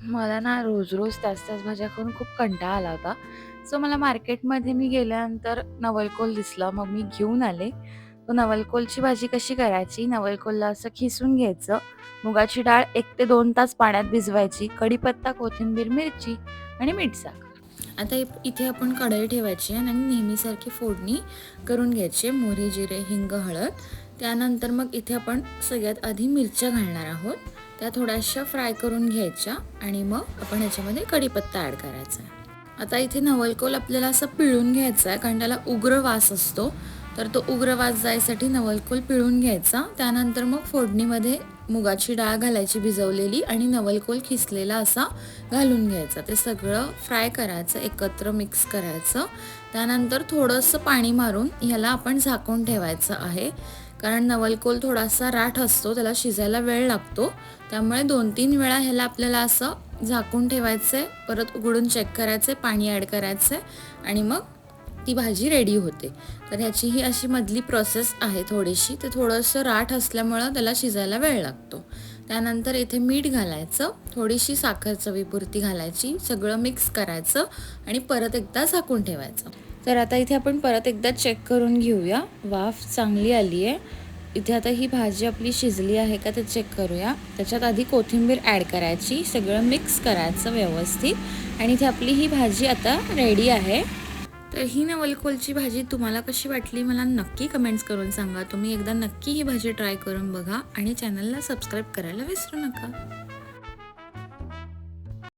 मला ना रोज-रोज त्याच-त्याच भाज्या खाऊन खूप कंटाळा आला होता. सो मला मार्केटमध्ये मी गेल्यानंतर नवलकोल दिसलं. मग मी घेऊन आले. तर नवलकोलची भाजी कशी करायची? नवलकोलला असं खिसून घ्यायचं. मुगाची डाळ 1 ते 2 तास पाण्यात भिजवायची. कढीपत्ता, कोथिंबीर, मिरची आणि मीठ, साखर. आता इथे आपण कढई ठेवायची आणि नेहमीसारखी फोडणी करून घ्यायची. मोहरी, जिरे, हिंग, हळद. त्यानंतर मग इथे आपण सगळ्यात आधी मिरच्या घालणार आहोत. त्या थोड्याशा फ्राय करून घ्यायच्या आणि मग आपण ह्याच्यामध्ये कढीपत्ता ॲड करायचा आहे. आता इथे नवलकोल आपल्याला असं पिळून घ्यायचा आहे, कारण त्याला उग्र वास असतो. तर तो उग्र वास जायसाठी नवलकोल पिळून घ्यायचा. त्यानंतर मग फोडणीमध्ये मुगाची डाळ घालायची भिजवलेली आणि नवलकोल खिसलेला असा घालून घ्यायचा. ते सगळं फ्राय करायचं, एकत्र मिक्स करायचं. त्यानंतर थोडंसं पाणी मारून ह्याला आपण झाकून ठेवायचं आहे, कारण नवलकोल थोडासा राठ असतो, त्याला शिजायला वेळ लागतो. त्यामुळे 2-3 वेळा ह्याला आपल्याला असं झाकून ठेवायचं आहे, परत उघडून चेक करायचं आहे, पाणी ॲड करायचं आहे आणि मग ती भाजी रेडी होते. तर ह्याची ही अशी मधली प्रोसेस आहे थोडीशी. ते थोडंसं राठ असल्यामुळं त्याला शिजायला वेळ लागतो. त्यानंतर इथे मीठ घालायचं, थोडीशी साखर चवीपुरती घालायची, सगळं मिक्स करायचं आणि परत एकदा झाकून ठेवायचं. तर आता इथे आपण परत एकदा चेक करून घेऊया. वाफ चांगली आली आहे. इथे आता ही भाजी आपली शिजली आहे का ते चेक करूया. त्याच्यात आधी कोथिंबीर ॲड करायची, सगळं मिक्स करायचं व्यवस्थित आणि इथे आपली ही भाजी आता रेडी आहे. तर ही नवलकोलची भाजी तुम्हाला कशी वाटली मला नक्की कमेंट्स करून सांगा. तुम्ही एकदा नक्की ही भाजी ट्राय करून बघा आणि चॅनलला सबस्क्राईब करायला विसरू नका.